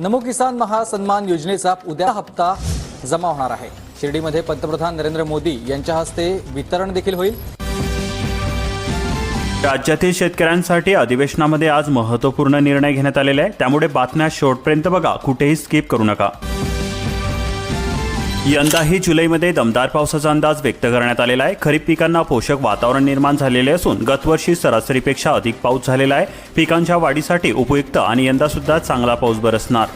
नमो किसान महासन्मान योजनेचा उद्या हप्ता जमा होणार आहे। शिर्डीमध्ये पंतप्रधान नरेंद्र मोदी यांच्या हस्ते वितरण देखील होईल। राज्यातील शेतकऱ्यांसाठी अधिवेशनामध्ये आज महत्त्वपूर्ण निर्णय घेण्यात आलेला आहे, त्यामुळे बातम्या शेवटपर्यंत बघा, कुठेही स्किप करू नका। यंदाही जुलैमध्ये दमदार पावसाचा अंदाज व्यक्त करण्यात आलेला आहे। खरीप पिकांना पोषक वातावरण निर्माण झालेले असून गतवर्षी सरासरीपेक्षा अधिक पाऊस झालेला आहे। पिकांच्या वाढीसाठी उपयुक्त आणि यंदा सुद्धा चांगला पाऊस बरसणार।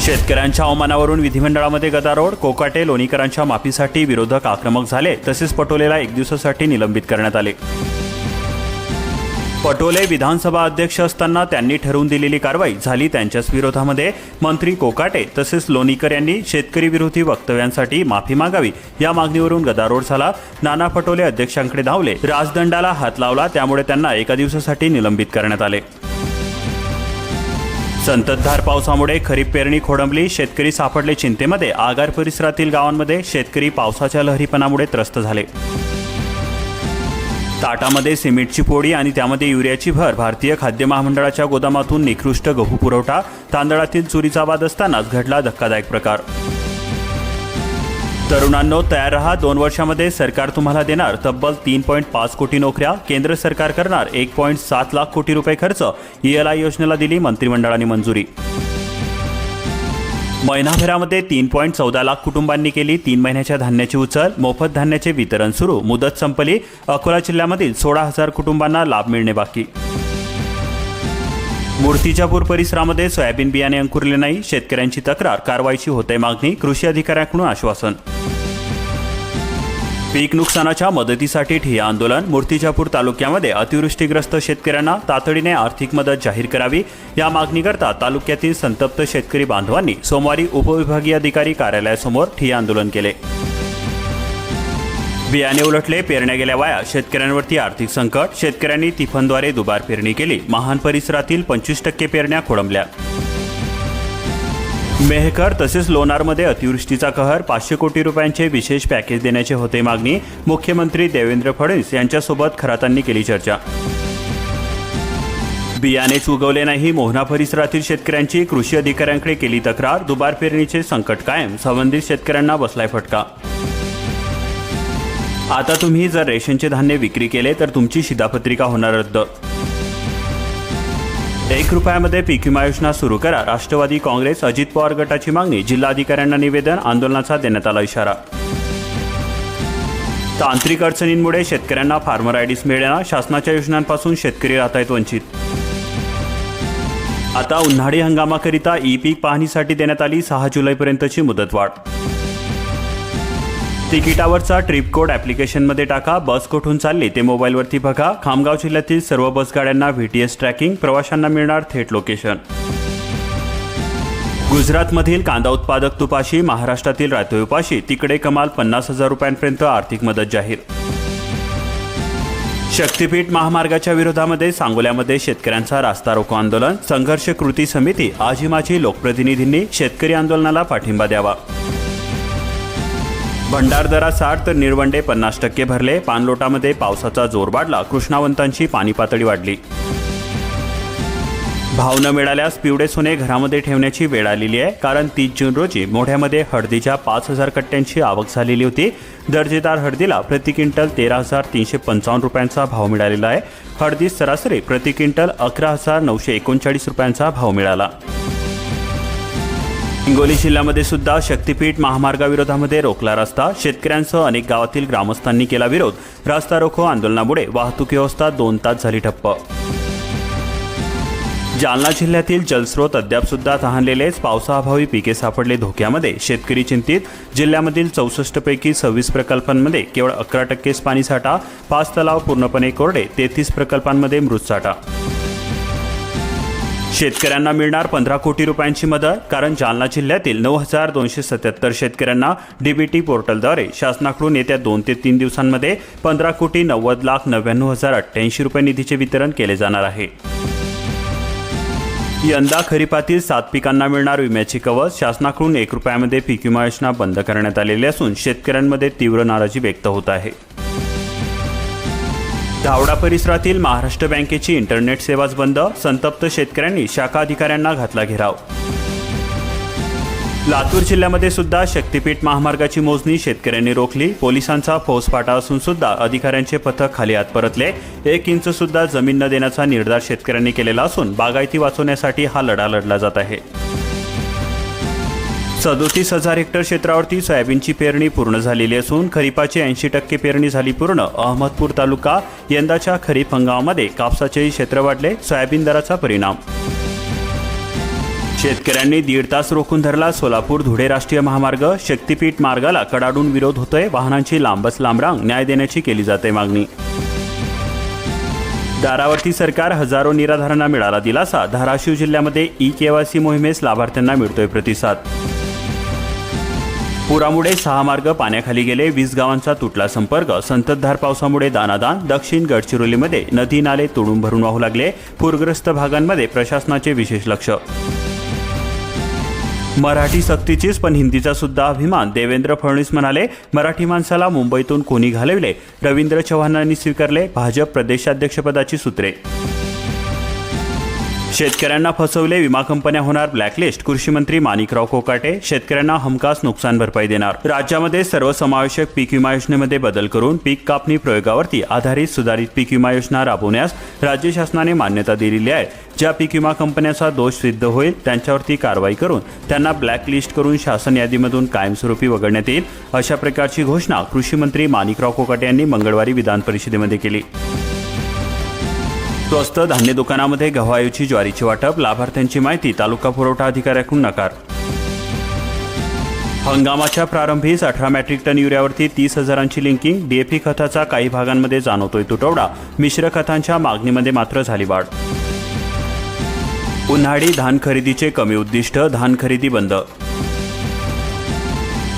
शेतकऱ्यांच्या अवमानावरून विधिमंडळामध्ये गदारोळ, कोकाटे लोणीकरांच्या माफीसाठी विरोधक आक्रमक झाले, तसेच पटोलेला 1 दिवसासाठी निलंबित करण्यात आले। पटोले विधानसभा अध्यक्ष असताना त्यांनी ठरवून दिलेली कारवाई झाली त्यांच्याच विरोधामध्ये। मंत्री कोकाटे तसेच लोणीकर यांनी शेतकरी विरोधी वक्तव्यांसाठी माफी मागावी या मागणीवरून गदारोळ झाला। नाना पटोले अध्यक्षांकडे धावले, राजदंडाला हात लावला, त्यामुळे त्यांना 1 दिवसासाठी निलंबित करण्यात आले। संततधार पावसामुळे खरीप पेरणी खोळंबली, शेतकरी सापडले चिंतेमध्ये। आगार परिसरातील गावांमध्ये शेतकरी पावसाच्या लहरीपणामुळे त्रस्त झाले। ताटामध्ये सिमेंटची पोळी आणि त्यामध्ये युरियाची भर। भारतीय खाद्य महामंडळाच्या गोदामातून निकृष्ट गहू पुरवठा, तांदळातील चोरीचा वाद असतानाच घडला धक्कादायक प्रकार। तरुणांनो तयार रहा, 2 वर्षांमध्ये सरकार तुम्हाला देणार तब्बल 3.5 कोटी नोकऱ्या। केंद्र सरकार करणार 1.7 लाख कोटी रुपये खर्च। ELI योजनेला दिली मंत्रिमंडळाने मंजुरी। महिनाभरामध्ये 3.14 लाख कुटुंबांनी केली 3 महिन्याच्या धान्याची उचल। मोफत धान्याचे वितरण सुरू, मुदत संपली। अकोला जिल्ह्यामधील 16,000 कुटुंबांना लाभ मिळणे बाकी। मूर्तिजापूर परिसरामध्ये सोयाबीन बियाणे अंकुरले नाही, शेतकऱ्यांची तक्रार, कारवाईची होते मागणी। कृषी अधिकाऱ्यांकडून आश्वासन। पीक नुकसानाच्या मदतीसाठी ठिय्या आंदोलन। मूर्तिजापूर तालुक्यामध्ये अतिवृष्टीग्रस्त शेतकऱ्यांना तातडीने आर्थिक मदत जाहीर करावी या मागणीकरता तालुक्यातील संतप्त शेतकरी बांधवांनी सोमवारी उपविभागीय अधिकारी कार्यालयासमोर ठिय्या आंदोलन केले। बियाणे उलटले, पेरण्या गेल्या वाया, शेतकऱ्यांवरती आर्थिक संकट। शेतकऱ्यांनी तिफनद्वारे दुबार पेरणी केली, महान परिसरातील 25% पेरण्या खोळंबल्या। मेहकर तसेच लोणारमध्ये अतिवृष्टीचा कहर, 500 कोटी रुपयांचे विशेष पॅकेज देण्याचे होते मागणी। मुख्यमंत्री देवेंद्र फडणवीस यांच्यासोबत खरातांनी केली चर्चा। बियाणेच उगवले नाही, मोहना परिसरातील शेतकऱ्यांची कृषी अधिकाऱ्यांकडे केली तक्रार। दुबार पेरणीचे संकट कायम, संबंधित शेतकऱ्यांना बसलाय फटका। आता तुम्ही जर रेशनचे धान्य विक्री केले तर तुमची शिधापत्रिका होणार रद्द। 1 रुपयामध्ये पीक विमा योजना सुरू करा, राष्ट्रवादी काँग्रेस अजित पवार गटाची मागणी। जिल्हाधिकाऱ्यांना निवेदन, आंदोलनाचा देण्यात आला इशारा। तांत्रिक अडचणींमुळे शेतकऱ्यांना फार्मर आयडीस मिळेना, शासनाच्या योजनांपासून शेतकरी राहत आहेत वंचित। आता उन्हाळी हंगामाकरिता ई-पीक पाहणीसाठी देण्यात आली 6 जुलैपर्यंतची मुदतवाढ। तिकिटावरचा ट्रिप कोड ॲप्लिकेशनमध्ये टाका, बस कुठून चालली ते मोबाईलवरती बघा। खामगाव जिल्ह्यातील सर्व बस गाड्यांना VTS ट्रॅकिंग, प्रवाशांना मिळणार थेट लोकेशन। गुजरातमधील कांदा उत्पादक तुपाशी, महाराष्ट्रातील राहतोय उपाशी, तिकडे कमाल 50,000 रुपयांपर्यंत आर्थिक मदत जाहीर। शक्तीपीठ महामार्गाच्या विरोधामध्ये सांगोल्यामध्ये शेतकऱ्यांचा रास्ता रोको आंदोलन। संघर्ष कृती समिती, आजी माजी लोकप्रतिनिधींनी शेतकरी आंदोलनाला पाठिंबा द्यावा। भंडारदरा 60 तर निळवंडे 50% भरले। पाणलोटामध्ये पावसाचा जोर वाढला, कृष्णावंतांची पाणी पातळी वाढली। भाव न मिळाल्यास पिवळे सोने घरामध्ये ठेवण्याची वेळ आलेली आहे, कारण 30 जून रोजी मोढ्यामध्ये हळदीच्या 5,000 कट्ट्यांची आवक झालेली होती। दर्जेदार हळदीला प्रति क्विंटल 13,355 रुपयांचा भाव मिळालेला आहे। हळदीस सरासरी प्रति क्विंटल 11,939 रुपयांचा भाव मिळाला। हिंगोली जिल्ह्यामध्ये सुद्धा शक्तीपीठ महामार्गाविरोधामध्ये रोखला रस्ता। शेतकऱ्यांसह अनेक गावातील ग्रामस्थांनी केला विरोध। रास्ता रोको आंदोलनामुळे वाहतूक व्यवस्था 2 तास झाली ठप्प। जालना जिल्ह्यातील जलस्रोत अद्याप सुद्धा तहानलेलेच, पावसाअभावी पिके सापडले धोक्यामध्ये, शेतकरी चिंतित। जिल्ह्यामधील 64 पैकी 26 प्रकल्पांमध्ये केवळ 11% पाणीसाठा, 5 तलाव पूर्णपणे कोरडे, 33 प्रकल्पांमध्ये मृतसाठा। शेतकऱ्यांना मिळणार 15 कोटी रुपयांची मदत, कारण जालना जिल्ह्यातील 9,277 शेतकऱ्यांना DBT पोर्टलद्वारे शासनाकडून येत्या 2 ते 3 दिवसांमध्ये 15,90,99,088 रुपये निधीचे वितरण केले जाणार आहे। यंदा खरीपातील 7 पिकांना मिळणार विम्याची कवच। शासनाकडून 1 रुपयामध्ये पीक विमा योजना बंद करण्यात आलेली असून शेतकऱ्यांमध्ये तीव्र नाराजी व्यक्त होत आहे। धावडा परिसरातील महाराष्ट्र बँकेची इंटरनेट सेवाच बंद, संतप्त शेतकऱ्यांनी शाखा अधिकाऱ्यांना घातला घेराव. लातूर जिल्ह्यामध्ये सुद्धा शक्तीपीठ महामार्गाची मोजणी शेतकऱ्यांनी रोखली. पोलिसांचा फौजफाटा असून सुद्धा अधिकाऱ्यांचे पथक खाली हात परतले. 1 इंच सुद्धा जमीन न देण्याचा निर्धार शेतकऱ्यांनी केलेला असून बागायती वाचवण्यासाठी हा लढा लढला जात आहे. 37,000 हेक्टर क्षेत्रावरती सोयाबीनची पेरणी पूर्ण झालेली असून खरीपाची 80% पेरणी झाली पूर्ण. अहमदपूर तालुका यंदाच्या खरीप हंगामामध्ये कापसाचेही क्षेत्र वाढले. सोयाबीन दराचा परिणाम. शेतकऱ्यांनी 1.5 तास रोखून धरला सोलापूर धुळे राष्ट्रीय महामार्ग. शक्तीपीठ मार्गाला कडाडून विरोध होतोय. वाहनांची लांबच लांब रांग. न्याय देण्याची केली जाते मागणी. दारावरती सरकार, हजारो निराधारांना मिळाला दिलासा. धाराशिव जिल्ह्यामध्ये ई-केवायसी मोहिमेस लाभार्थ्यांना मिळतोय प्रतिसाद. पुरामुळे 6 मार्ग पाण्याखाली गेले. 20 गावांचा तुटला संपर्क. संततधार पावसामुळे दानादान. दक्षिण गडचिरोलीमध्ये नदी नाले तुडूंब भरून वाहू लागले. पूरग्रस्त भागांमध्ये प्रशासनाचे विशेष लक्ष. मराठी सक्तीचीच पण हिंदीचा सुद्धा अभिमान. देवेंद्र फडणवीस म्हणाले, मराठी माणसाला मुंबईतून कोणी घालविले. रवींद्र चव्हाणांनी स्वीकारले भाजप प्रदेशाध्यक्षपदाची सूत्रे. शेतकऱ्यांना फसवले, विमा कंपन्या होणार ब्लॅकलिस्ट. कृषी मंत्री माणिकराव कोकाटे. शेतकऱ्यांना हमखास नुकसान भरपाई देणार. राज्यामध्ये सर्वसमावेशक पीक विमा योजनेमध्ये बदल करून पीक कापणी प्रयोगावरती आधारित सुधारित पीक विमा योजना राबवण्यास राज्य शासनाने मान्यता दिलेली आहे. ज्या पीक विमा कंपन्यांचा दोष सिद्ध होईल त्यांच्यावरती कारवाई करून त्यांना ब्लॅकलिस्ट करून शासन यादीमधून कायमस्वरूपी वगळण्यात येईल. अशा प्रकारची घोषणा कृषी मंत्री माणिकराव कोकाटे यांनी मंगळवारी विधान परिषदेमध्ये केली. स्वस्त धान्य दुकानामध्ये गव्हाऐवजी ज्वारीचे वाटप. लाभार्थ्यांची माहिती तालुका पुरवठा अधिकाऱ्याकडून नकार. हंगामाच्या प्रारंभीच 18 मेट्रिक टन युरियावरती 30,000ची लिंकिंग. डीएपी खताचा काही भागांमध्ये जाणवतोय तुटवडा. मिश्र खतांच्या मागणीमध्ये मात्र झाली वाढ. उन्हाळी धान खरेदीचे कमी उद्दिष्ट. धान खरेदी बंद.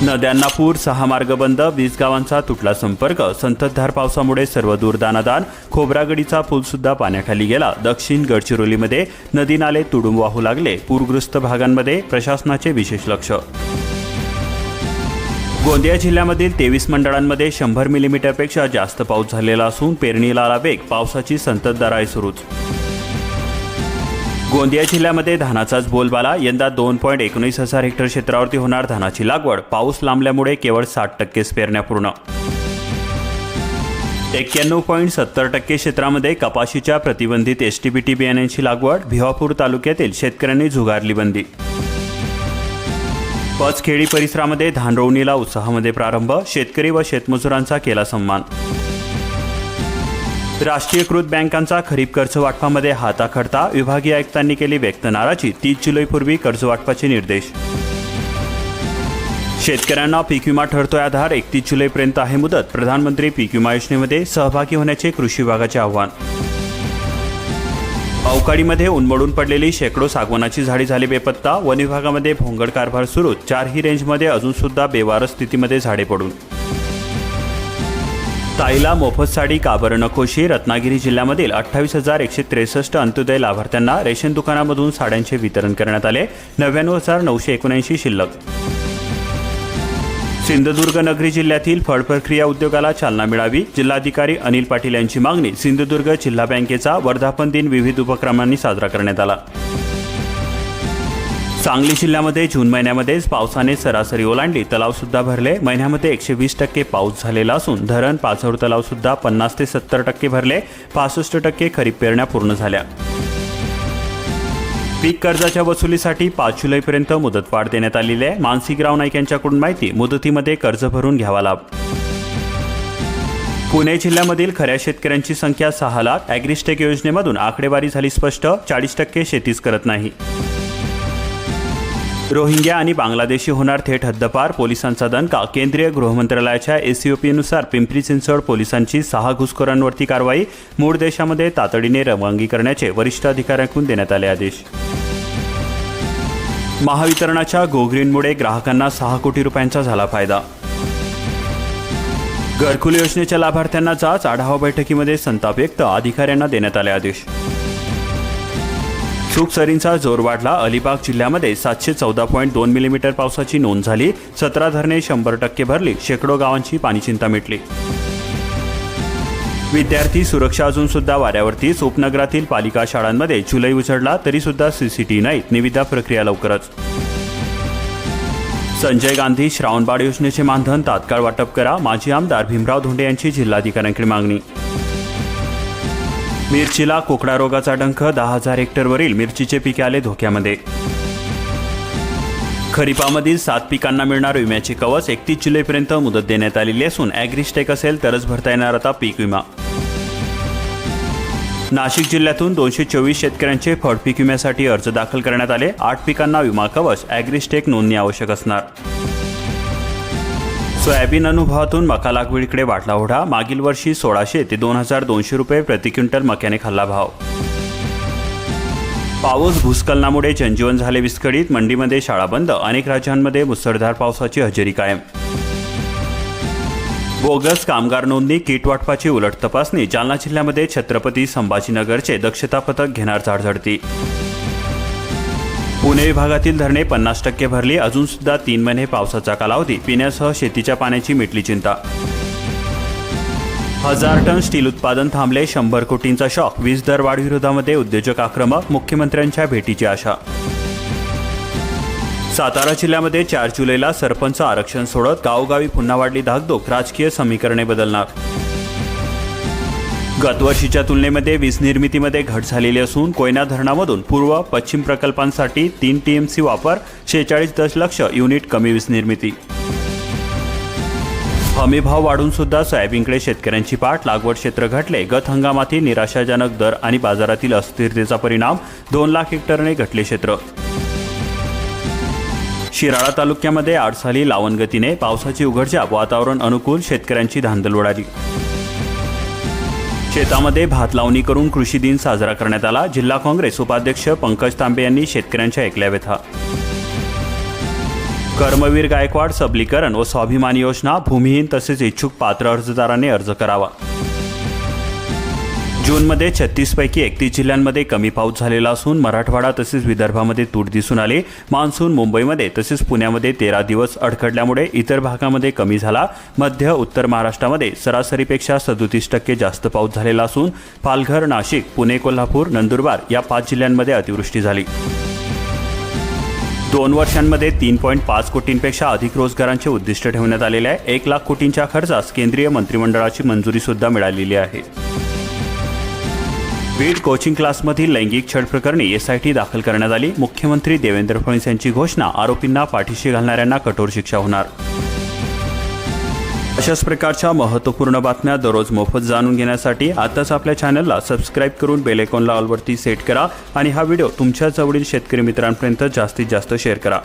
नद्यांना पूर. 6 मार्ग बंद. 20 गावांचा तुटला संपर्क. संततधार पावसामुळे सर्व दूर दानादान. खोब्रागडीचा पूल सुद्धा पाण्याखाली गेला. दक्षिण गडचिरोलीमध्ये नदी नाले तुडूंब वाहू लागले. पूरग्रस्त भागांमध्ये प्रशासनाचे विशेष लक्ष. गोंदिया जिल्ह्यामधील 23 मंडळांमध्ये 100 मिलीमीटरपेक्षा जास्त पाऊस झालेला असून पेरणीला आला वेग. पावसाची संततधार आहे सुरूच. गोंदिया जिल्ह्यामध्ये धानाचाच बोलबाला. यंदा 2.19 हजार हेक्टर क्षेत्रावरती होणार धानाची लागवड. पाऊस लांबल्यामुळे केवळ 60% पेरण्या पूर्ण. 91.70% क्षेत्रामध्ये कपाशीच्या प्रतिबंधित एसटीबीटी बियाण्यांची लागवड. भिवापूर तालुक्यातील शेतकऱ्यांनी झुगारली बंदी. पचखेडी परिसरामध्ये धान रोवणीला उत्साहामध्ये प्रारंभ. शेतकरी व शेतमजुरांचा केला सन्मान. राष्ट्रीयकृत बँकांचा खरीप कर्जवाटपामध्ये हाताखडता. विभागीय आयुक्तांनी केली व्यक्त नाराजी. 30 जुलैपूर्वी कर्जवाटपाचे निर्देश. शेतकऱ्यांना पीक विमा ठरतोय आधार. 31 जुलैपर्यंत आहे मुदत. प्रधानमंत्री पीक विमा योजनेमध्ये सहभागी होण्याचे कृषी विभागाचे आव्हान. अवकाळीमध्ये उन्मळून पडलेली शेकडो सागवानाची झाडी झाली बेपत्ता. वन विभागामध्ये भोंगड कारभार सुरू. 4ही रेंजमध्ये अजून सुद्धा बेवारस स्थितीमध्ये झाडे पडून. ताईला मोफत साडी का बरं नकोशी. रत्नागिरी जिल्ह्यामधील 28,163 अंत्योदय लाभार्थ्यांना रेशन दुकानामधून साड्यांचे वितरण करण्यात आले. 99,979 शिल्लक. सिंधुदुर्ग नगरी जिल्ह्यातील फळ प्रक्रिया उद्योगाला चालना मिळावी. जिल्हाधिकारी अनिल पाटील यांची मागणी. सिंधुदुर्ग जिल्हा बँकेचा वर्धापन दिन विविध उपक्रमांनी साजरा करण्यात आला. सांगली जिल्ह्यामध्ये जून महिन्यामध्येच पावसाने सरासरी ओलांडली. तलाव सुद्धा भरले. महिन्यामध्ये 120% पाऊस झालेला असून धरण पाझर तलाव सुद्धा 50 ते 70% भरले. 65% खरीप पेरण्या पूर्ण झाल्या. पीक कर्जाच्या वसुलीसाठी 5 जुलैपर्यंत मुदतवाढ देण्यात आलेली आहे. मानसिकराव नाईक यांच्याकडून माहिती. मुदतीमध्ये कर्ज भरून घ्यावा लाभ. पुणे जिल्ह्यामधील खऱ्या शेतकऱ्यांची संख्या 6 लाख. ॲग्रिस्टेक योजनेमधून आकडेवारी झाली स्पष्ट. 40% शेतीच करत नाही. रोहिंग्या आणि बांगलादेशी होणार थेट हद्दपार. पोलिसांचा दणका. केंद्रीय गृहमंत्रालयाच्या एसओपीनुसार पिंपरी चिंचवड पोलिसांची 6 घुसखोरांवरती कारवाई. मूळ देशामध्ये तातडीने रवानगी करण्याचे वरिष्ठ अधिकाऱ्यांकडून देण्यात आले आदेश. महावितरणाच्या गोग्रीनमुळे ग्राहकांना 6 कोटी रुपयांचा झाला फायदा. घरकुल योजनेच्या लाभार्थ्यांना जाच. आढावा बैठकीमध्ये संताप व्यक्त. अधिकाऱ्यांना देण्यात आले आदेश. सुखसरींचा जोर वाढला. अलिबाग जिल्ह्यामध्ये 714.2 मिलीमीटर पावसाची नोंद झाली. 17 धरणे 100% भरली. शेकडो गावांची पाणीचिंता मिटली. विद्यार्थी सुरक्षा अजून सुद्धा वाऱ्यावरतीच. उपनगरातील पालिका शाळांमध्ये जुलै उजडला तरी सुद्धा सीसीटी नाहीत. निविदा प्रक्रिया लवकरच. संजय गांधी श्रावणबाळ योजनेचे मानधन तात्काळ वाटप करा. माजी आमदार भीमराव धोंडे यांची जिल्हाधिकाऱ्यांकडे मागणी. मिरचीला कोकडा रोगाचा डंख. 10,000 हेक्टरवरील मिरचीचे पीक आले धोक्यामध्ये. खरीपामधील 7 पिकांना मिळणार विम्याचे कवच. 31 जुलैपर्यंत मुदत देण्यात आलेली असून ॲग्रिस्टेक असेल तरच भरता येणार आता पीक विमा. नाशिक जिल्ह्यातून 224 शेतकऱ्यांचे फळपीक विम्यासाठी अर्ज दाखल करण्यात आले. 8 पिकांना विमा कवच. ॲग्रिस्टेक नोंदणी आवश्यक असणार. सोयाबीन अनुभवातून मका लागवडीकडे वाढला ओढा. मागील वर्षी 1,600 ते 2,200 रुपये प्रति क्विंटल मक्याने खाल्ला भाव. पाऊस भूस्खलनामुळे जनजीवन झाले विस्कळीत. मंडीमध्ये शाळा बंद. अनेक राज्यांमध्ये मुसळधार पावसाची हजेरी कायम. बोगस कामगार नोंदणी किट वाटपाची उलट तपासणी. जालना जिल्ह्यामध्ये छत्रपती संभाजीनगरचे दक्षता पथक घेणार झाडझडती. पुणे विभागातील धरणे 50% भरली. अजून सुद्धा 3 महिने पावसाचा कालावधी. पिण्यासह शेतीच्या पाण्याची मिटली चिंता. 1000 टन स्टील उत्पादन थांबले. 100 कोटींचा शॉक. वीज दर वाढ विरोधामध्ये उद्योजक आक्रमक. मुख्यमंत्र्यांच्या भेटीची आशा. सातारा जिल्ह्यामध्ये 4 जुलैला सरपंच आरक्षण सोडत. गावोगावी पुन्हा वाढली धाकधूक. राजकीय समीकरणे बदलणार. गतवर्षीच्या तुलनेमध्ये वीज निर्मितीमध्ये घट झालेली असून कोयना धरणामधून पूर्व पश्चिम प्रकल्पांसाठी 3 TMC वापर. 46 दशलक्ष युनिट कमी वीज निर्मिती. हमीभाव वाढून सुद्धा सोयाबीनकडे शेतकऱ्यांची पाठ. लागवड क्षेत्र घटले. गत हंगामातील निराशाजनक दर आणि बाजारातील अस्थिरतेचा परिणाम. 2 लाख हेक्टरने घटले क्षेत्र. शिराळा तालुक्यामध्ये आडसाली लावणगतीने. पावसाची उघडझाप. वातावरण अनुकूल. शेतकऱ्यांची धांदल उडाली. शेतामध्ये भात लावणी करून कृषी दिन साजरा करण्यात आला. जिल्हा काँग्रेस उपाध्यक्ष पंकज तांबे यांनी शेतकऱ्यांच्या ऐकल्या व्यथा. कर्मवीर गायकवाड सबलीकरण व स्वाभिमान योजना. भूमिहीन तसेच इच्छुक पात्र अर्जदारांनी अर्ज करावा. जूनमध्ये 36 पैकी 31 जिल्ह्यांमध्ये कमी पाऊस झालेला असून मराठवाडा तसेच विदर्भामध्ये तूट दिसून आली. मान्सून मुंबईमध्ये तसेच पुण्यामध्ये 13 दिवस अडखडल्यामुळे इतर भागामध्ये कमी झाला. मध्य उत्तर महाराष्ट्रामध्ये सरासरीपेक्षा 37% जास्त पाऊस झालेला असून पालघर, नाशिक, पुणे, कोल्हापूर, नंदुरबार या 5 जिल्ह्यांमध्ये अतिवृष्टी झाली. 2 वर्षांमध्ये 3.5 कोटींपेक्षा अधिक रोजगारांचे उद्दिष्ट ठेवण्यात आलेले आहे. 1 लाख कोटींच्या खर्चास केंद्रीय मंत्रिमंडळाची मंजुरी सुद्धा मिळालेली आहे. बीड कोचिंग क्लासमधील लैंगिक छळ प्रकरणी SIT दाखल करण्यात आली. मुख्यमंत्री देवेंद्र फडणवीस यांची घोषणा. आरोपींना पाठीशी घालणाऱ्यांना कठोर शिक्षा होणार. अशाच प्रकारच्या महत्त्वपूर्ण बातम्या दररोज मोफत जाणून घेण्यासाठी आताच आपल्या चॅनलला सबस्क्राईब करून बेल आयकॉनला ऑलवरती सेट करा आणि हा व्हिडिओ तुमच्या जवळील शेतकरी मित्रांपर्यंत जास्तीत जास्त शेअर करा.